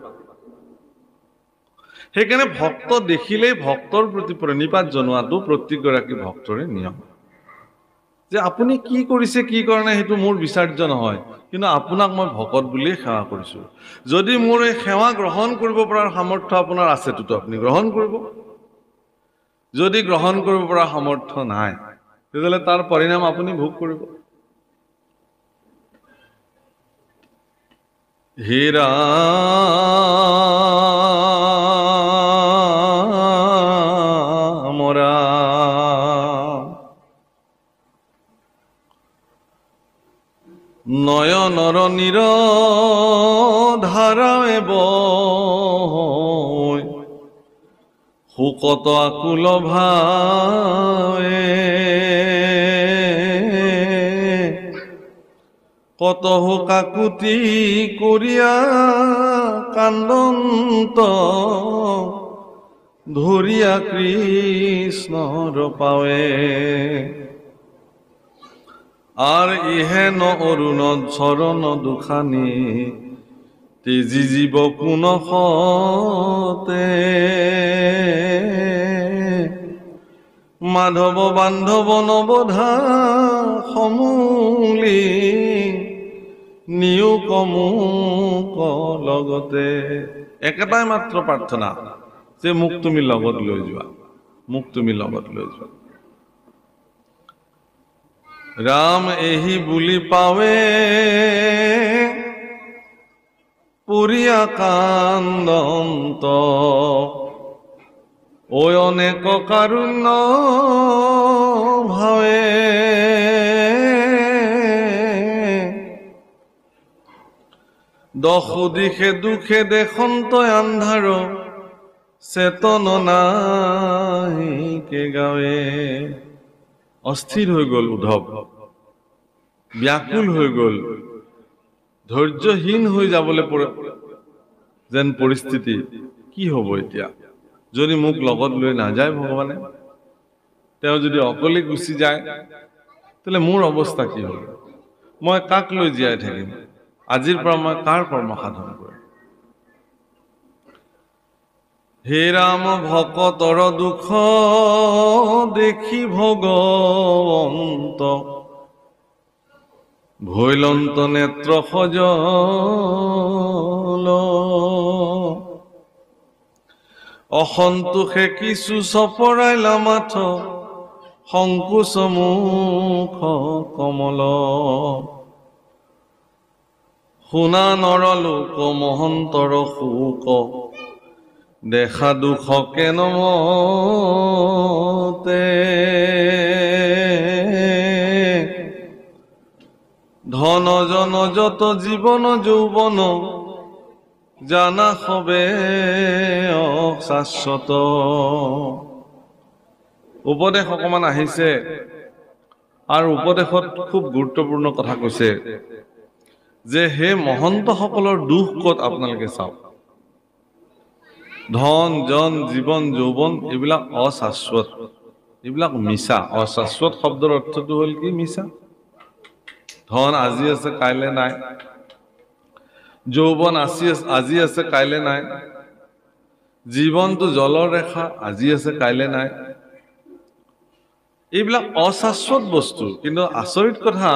সেইকাৰণে ভক্ত দেখিলেই ভক্তৰ প্ৰতি প্ৰণিপাত জনোৱাটো প্ৰত্যেকগৰাকী ভক্তৰে নিয়ম। যে আপুনি কি কৰিছে কি কৰা নাই সেইটো মোৰ বিচাৰ্য নহয়, কিন্তু আপোনাক মই ভকত বুলিয়ে সেৱা কৰিছো। যদি মোৰ এই সেৱা গ্ৰহণ কৰিব পৰাৰ সামৰ্থ্য আপোনাৰ আছেতো আপুনি গ্ৰহণ কৰিব। যদি গ্ৰহণ কৰিব পৰা সামৰ্থ্য নাই তেতিয়াহ'লে তাৰ পৰিণাম আপুনি ভোগ কৰিব। হে ৰাম ৰাম নয়নৰ নিৰধাৰাৱে বৈ শোকত আকুল ভাৱে কত কাকুতি কৰিয়া কান্দন্ত ধৰিয়া কৃষ্ণৰ পাৱে আৰ ইহেন অৰুণ চৰণ দুখানি তেজি জীৱ কোন সতে মাধৱ বান্ধৱ নৱধা সমূলি নিয়োগ মোক লগতে। একেটাই মাত্ৰ প্ৰাৰ্থনা যে মোক তুমি লগত লৈ যোৱা, মোক তুমি লগত লৈ যোৱা। ৰাম এহি বুলি পাৱে পুৰিয়া কান্দন্ত ঐ অনেক কাৰুণ্য ভাৱে দশ দিশে দুখে দেখন্ত আন্ধাৰ চেতন নাই কে গাৱে। অস্থিৰ হৈ গ'ল উদ্ধৱ, ব্যাকুল হৈ গ'ল, ধৈৰ্যহীন হৈ যাবলৈ যেন পৰিস্থিতি। কি হ'ব এতিয়া যদি মোক লগত লৈ নাযায় ভগৱানে, তেওঁ যদি অকলে গুচি যায় তেতিয়াহ'লে মোৰ অৱস্থা কি হ'ব? মই কাক লৈ জীয়াই থাকিম? আজিৰ পৰা মই কাৰ কৰ্ম সাধন কৰিম? হে ৰাম ভকতৰ দুখ দেখি ভগৱন্ত ভৈলন্ত নেত্ৰ সজল অসন্তোষে কিছু চপৰাইলা মাথ সংকোচ মুখ কমল শুনা নৰলোক মহন্তৰ শোক দেখা দুখ কেন মতে ধন জন যত জীবন যৌবন জানা হবে অশাশ্বত। উপদেশ অকমান আহিছে আৰু উপদেশত খুব গুৰুত্বপূৰ্ণ কথা কৈছে যে হে মহন্তসকলৰ দুখ ক'ত আপোনালোকে চাওক। ধন জন জীৱন যৌৱন এইবিলাক অশাশ্বত, এইবিলাক মিছা। অশাশ্বত শব্দৰ অৰ্থটো হ'ল কি? মিছা। ধন আজি আছে কাইলে নাই, যৌৱন আজি আছে কাইলে নাই, জীৱনটো জলৰ ৰেখা, আজি আছে কাইলে নাই। এইবিলাক অশাশ্বত বস্তু। কিন্তু আচৰিত কথা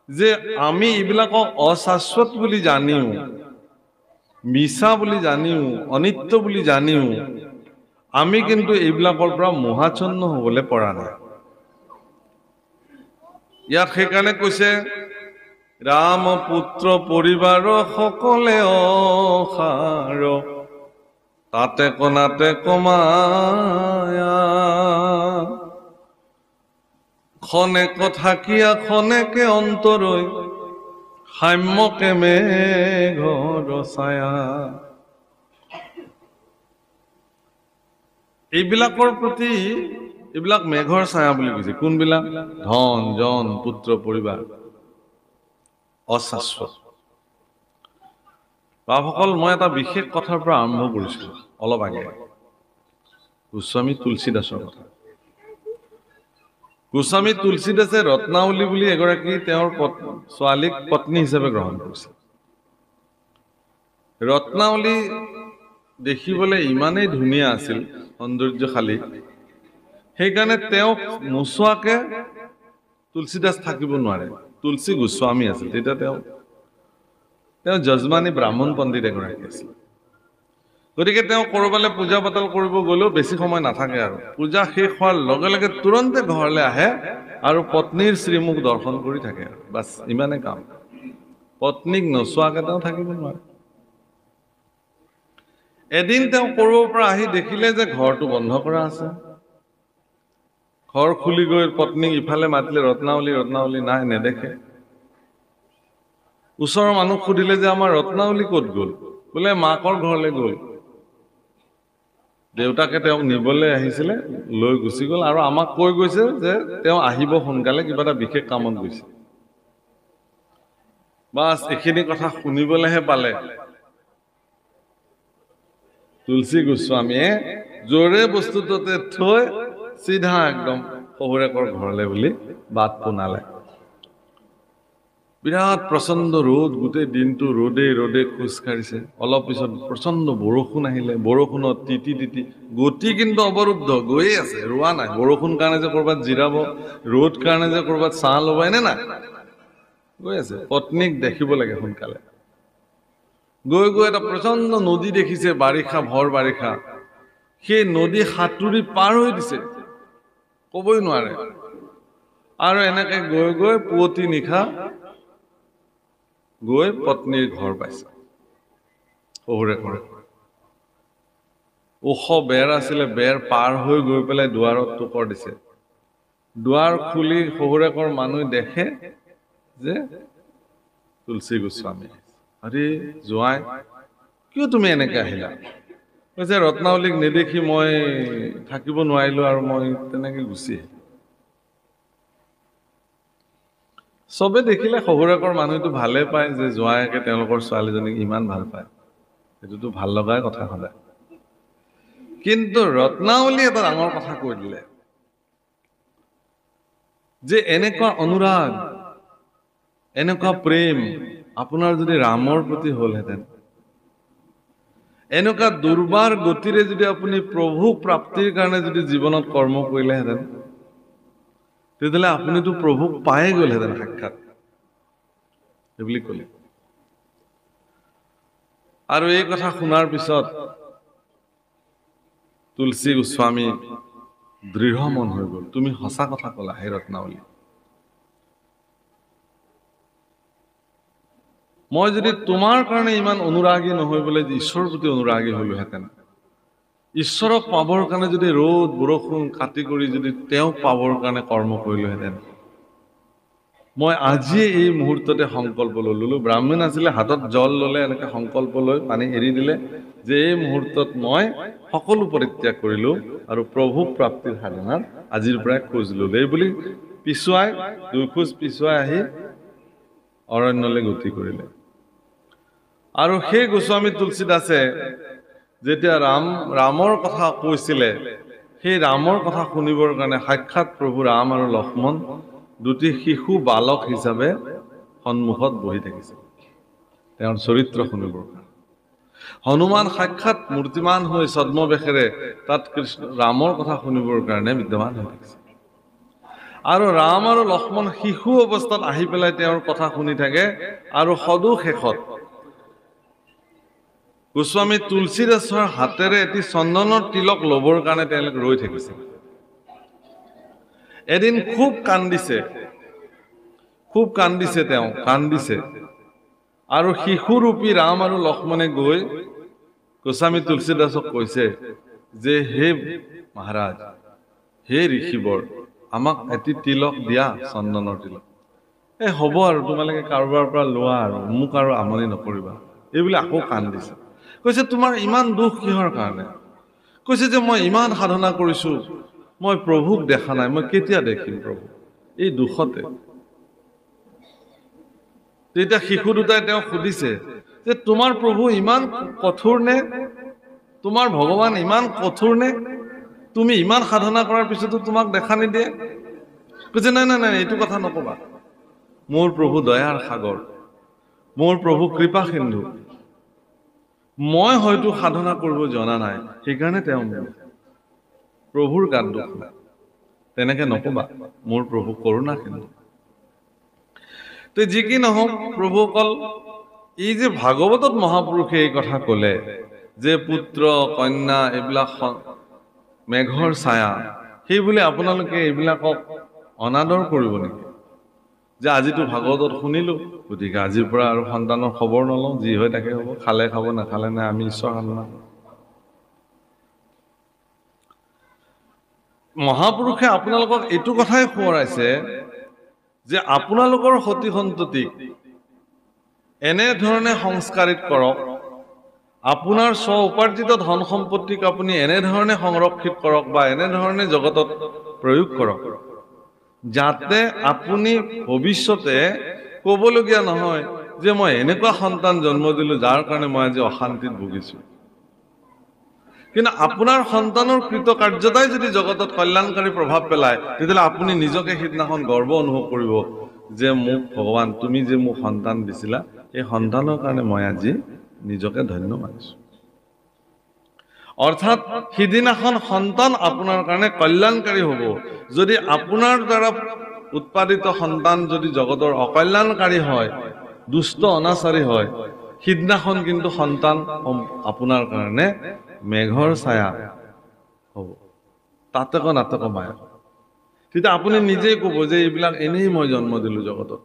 যে আমি এইবিলাকক অশাশ্বত বুলি জানিও, মিছা বুলি জানিও, অনিত্য বুলি জানিও আমি কিন্তু এইবিলাকৰ পৰা মোহাচ্ছন্ন হবলৈ পৰা নাই। ইয়াত সেইকাৰণে কৈছে ৰাম পুত্ৰ পৰিবাৰ সকলে অসাৰ, তাতে কনাতে কমায়া, খনেক থাকিয়া খনেকে অন্তৰৈ, সাম্যকে মেঘৰ ছায়া। এইবিলাকৰ প্ৰতি, এইবিলাক মেঘৰ ছায়া বুলি কৈছে। কোনবিলাক? ধন জন পুত্ৰ পৰিবাৰ অশাশ্বত। বাপসকল, মই এটা বিশেষ কথাৰ পৰা আৰম্ভ কৰিছো অলপ আগে, গোস্বামী তুলসীদাসৰ কথা। গোস্বামী তুলসীদাসে ৰত্নাৱলী বুলি এগৰাকী তেওঁৰ ছোৱালীক পত্নী হিচাপে গ্ৰহণ কৰিছে। ৰত্নাৱলী দেখিবলৈ ইমানেই ধুনীয়া আছিল, সৌন্দৰ্যশালী, সেইকাৰণে তেওঁক নোচোৱাকে তুলসীদাস থাকিব নোৱাৰে। তুলসী গোস্বামী আছিল তেতিয়া। তেওঁ যজমানী ব্ৰাহ্মণ পণ্ডিত এগৰাকী আছিল। গতিকে তেওঁ কৰবালৈ পূজা পাতল কৰিব গলেও বেছি সময় নাথাকে, আৰু পূজা শেষ হোৱাৰ লগে লগে তুৰন্তে ঘৰলৈ আহে আৰু পত্নীৰ শ্ৰীমুখ দৰ্শন কৰি থাকে। বাছ ইমানে কাম। পত্নীক নোচোৱাকে তেওঁ থাকিব নোৱাৰে। এদিন তেওঁ কৰবাৰ পৰা আহি দেখিলে যে ঘৰটো বন্ধ কৰা আছে। ঘৰ খুলি গৈ পত্নীক ইফালে মাতিলে, ৰত্নাৱলী ৰত্নাৱলী, নাই, নেদেখে। ওচৰৰ মানুহ সুধিলে যে আমাৰ ৰত্নাৱলী ক'ত গ'ল? বোলে মাকৰ ঘৰলৈ গ'ল, দেউতাকে তেওঁক নিবলৈ আহিছিলে, লৈ গুচি গ'ল, আৰু আমাক কৈ গৈছে যে তেওঁ আহিব সোনকালে, কিবা এটা বিশেষ কামত গৈছে। বাছ এইখিনি কথা শুনিবলৈহে পালে তুলসী গোস্বামীয়ে জোৰে বস্তুটোতে থৈ চিধা একদম শহুৰেকৰ ঘৰলৈ বুলি বাট পোনালে। বিৰাট প্ৰচণ্ড ৰ'দ, গোটেই দিনটো ৰ'দে ৰ'দে খোজ কাঢ়িছে। অলপ পিছত প্ৰচণ্ড বৰষুণ আহিলে। বৰষুণত তিতি তিতি গতি কিন্তু অৱৰুদ্ধ, গৈয়ে আছে, ৰোৱা নাই। বৰষুণ কাৰণে যে কৰবাত জিৰাব, ৰ'দ কাৰণে যে কৰবাত ছাঁ ল'ব, এনে নাই, গৈ আছে। পত্নীক দেখিব লাগে সোনকালে। গৈ গৈ এটা প্ৰচণ্ড নদী দেখিছে, বাৰিষা, ভৰ বাৰিষা। সেই নদী সাঁতুৰি পাৰ হৈ দিছে, কবই নোৱাৰে। আৰু এনেকে গৈ গৈ পুৱতি নিশা গৈ পত্নীৰ ঘৰ পাইছে। শহুৰে ঘৰ ওখ বেৰ আছিলে, বেৰ পাৰ হৈ গৈ পেলাই দুৱাৰত টোকৰ দিছে। দুৱাৰ খুলি শহুৰেকৰ মানুহ দেখে যে তুলসী গোস্বামী। আৰে জোঁৱাই, কিয় তুমি এনেকে আহিলা? কৈছে ৰত্নাৱলীক নেদেখি মই থাকিব নোৱাৰিলো আৰু মই তেনেকে গুচি আহিলো। চবে দেখিলে শহুৰেকৰ মানুহটো ভালে পায় যে জোঁৱায়েকে তেওঁলোকৰ ছোৱালীজনীক ইমান ভাল পায়, সেইটোতো ভাল লগাই কথা সদায়। কিন্তু ৰত্নাৱলী এটা ডাঙৰ কথা কৈ দিলে যে এনেকুৱা অনুৰাগ, এনেকুৱা প্ৰেম আপোনাৰ যদি ৰামৰ প্ৰতি হলহেঁতেন, এনেকুৱা দুৰ্বাৰ গতিৰে যদি আপুনি প্ৰভু প্ৰাপ্তিৰ কাৰণে যদি জীৱনত কৰ্ম কৰিলেহেঁতেন, তেতিয়াহ'লে আপুনিতো প্ৰভুক পায়ে গ'লহেঁতেন সাক্ষাৎ, সেইবুলি ক'লে। আৰু এই কথা শুনাৰ পিছত তুলসী গোস্বামী দৃঢ় মন হৈ গ'ল। তুমি সঁচা কথা ক'লা হে ৰত্নাৱলী। মই যদি তোমাৰ কাৰণে ইমান অনুৰাগী নহৈ পেলাই ঈশ্বৰৰ প্ৰতি অনুৰাগী হলোহেঁতেন, ঈশ্বৰক পাবৰ কাৰণে যদি ৰ'দ বৰষুণ কাটি কৰি যদি তেওঁক পাবৰ কাৰণে কৰ্ম কৰিলোহেঁতেন, মই আজি এই মুহূৰ্ততে সংকল্প ললো। ব্ৰাহ্মণ আছিলে, হাতত জল ললে, এনেকে সংকল্প লৈ পানী এৰি দিলে যে এই মুহূৰ্তত মই সকলো পৰিত্যাগ কৰিলো আৰু প্ৰভু প্ৰাপ্তিৰ সাধনাত আজিৰ পৰাই খোজ ললো। এই বুলি পিছুৱাই 2 খোজ পিছুৱাই আহি অৰণ্যলৈ গতি কৰিলে। আৰু সেই গোস্বামী তুলসীদাসে যেতিয়া ৰামৰ কথা কৈছিলে, সেই ৰামৰ কথা শুনিবৰ কাৰণে সাক্ষাৎ প্ৰভু ৰাম আৰু লক্ষ্মণ দুটি শিশু বালক হিচাপে সন্মুখত বহি থাকিছিল তেওঁৰ চৰিত্ৰ শুনিবৰ কাৰণে। হনুমান সাক্ষাৎ মূৰ্তিমান হৈ ছদ্মবেশেৰে তাত ৰামৰ কথা শুনিবৰ কাৰণে বিদ্যমান হৈ থাকিছিল। আৰু ৰাম আৰু লক্ষ্মণ শিশু অৱস্থাত আহি পেলাই তেওঁৰ কথা শুনি থাকে। আৰু সদু শেষত গোস্বামী তুলসীদাসৰ হাতেৰে এটি চন্দনৰ তিলক ল'বৰ কাৰণে তেওঁলোকে ৰৈ থাকিছিল। এদিন খুব কান্দিছে তেওঁ, কান্দিছে। আৰু শিশুৰূপী ৰাম আৰু লক্ষ্মণে গৈ গোস্বামী তুলসীদাসক কৈছে যে হে মহাৰাজ, হে ঋষিবৰ, আমাক এটি তিলক দিয়া, চন্দনৰ তিলক। হ'ব আৰু তোমালোকে কাৰোবাৰ পৰা লোৱা, আৰু মোক আৰু আমনি নকৰিবা। এইবুলি আকৌ কান্দিছে। কৈছে তোমাৰ ইমান দুখ কিহৰ কাৰণে? কৈছে যে মই ইমান সাধনা কৰিছো, মই প্ৰভুক দেখা নাই, মই কেতিয়া দেখিম প্ৰভু? এই দুখতে। তেতিয়া শিশু দুটাই তেওঁক সুধিছে যে তোমাৰ প্ৰভু ইমান কঠোৰ নে? তোমাৰ ভগৱান ইমান কঠোৰ নে? তুমি ইমান সাধনা কৰাৰ পিছতো তোমাক দেখা নিদিয়ে? কৈছে নাই নাই নাই, এইটো কথা নকবা। মোৰ প্ৰভু দয়াৰ সাগৰ, মোৰ প্ৰভু কৃপা সিন্ধু। মই হয়তো সাধনা কৰিব জনা নাই, সেইকাৰণে তেওঁ প্ৰভুৰ গাত দুখ নাই। তেনেকে নকবা, মোৰ প্ৰভু কৰোণা সিন্ধু। তো যি কি নহওক প্ৰভুসকল, এই যে ভাগৱতত মহাপুৰুষে এই কথা ক'লে যে পুত্ৰ কন্যা এইবিলাক মেঘৰ ছায়া, সেই বুলি আপোনালোকে এইবিলাকক অনাদৰ কৰিব নেকি? যে আজিতো ভাগৱতত শুনিলো, গতিকে আজিৰ পৰা আৰু সন্তানৰ খবৰ নলওঁ, যি হয় তাকে হ'ব, খালে খাব, নাখালে নাই, আমি ঈশ্বৰ সাধনা। মহাপুৰুষে আপোনালোকক এইটো কথাই সোঁৱৰাইছে যে আপোনালোকৰ সতি সন্ততিক এনেধৰণে সংস্কাৰিত কৰক, আপোনাৰ স্ব উপাৰ্জিত ধন সম্পত্তিক আপুনি এনেধৰণে সংৰক্ষিত কৰক বা এনেধৰণে জগতত প্ৰয়োগ কৰক, যাতে আপুনি ভৱিষ্যতে ক'বলগীয়া নহয় যে মই এনেকুৱা সন্তান জন্ম দিলো যাৰ কাৰণে মই আজি অশান্তিত ভুগিছো। কিন্তু আপোনাৰ সন্তানৰ কৃতকাৰ্যতাই যদি জগতত কল্যাণকাৰী প্ৰভাৱ পেলায়, তেতিয়াহ'লে আপুনি নিজকে সিদিনাখন গৰ্ব অনুভৱ কৰিব যে মোক ভগৱান, তুমি যে মোক সন্তান দিছিলা, এই সন্তানৰ কাৰণে মই আজি নিজকে ধন্য মানিছো। অৰ্থাৎ সিদিনাখন সন্তান আপোনাৰ কাৰণে কল্যাণকাৰী হ'ব। যদি আপোনাৰ দ্বাৰা উৎপাদিত সন্তান যদি জগতৰ অকল্যাণকাৰী হয়, দুষ্ট অনাচাৰী হয়, সিদিনাখন কিন্তু সন্তান আপোনাৰ কাৰণে মেঘৰ ছায়া হ'ব, তাতক নাটক মায়া। তেতিয়া আপুনি নিজেই ক'ব যে এইবিলাক এনেই মই জন্ম দিলো জগতত,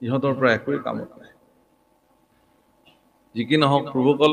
ইহঁতৰ পৰা একোৱেই কামত নাই। যি কি নহওক প্ৰভুসকল,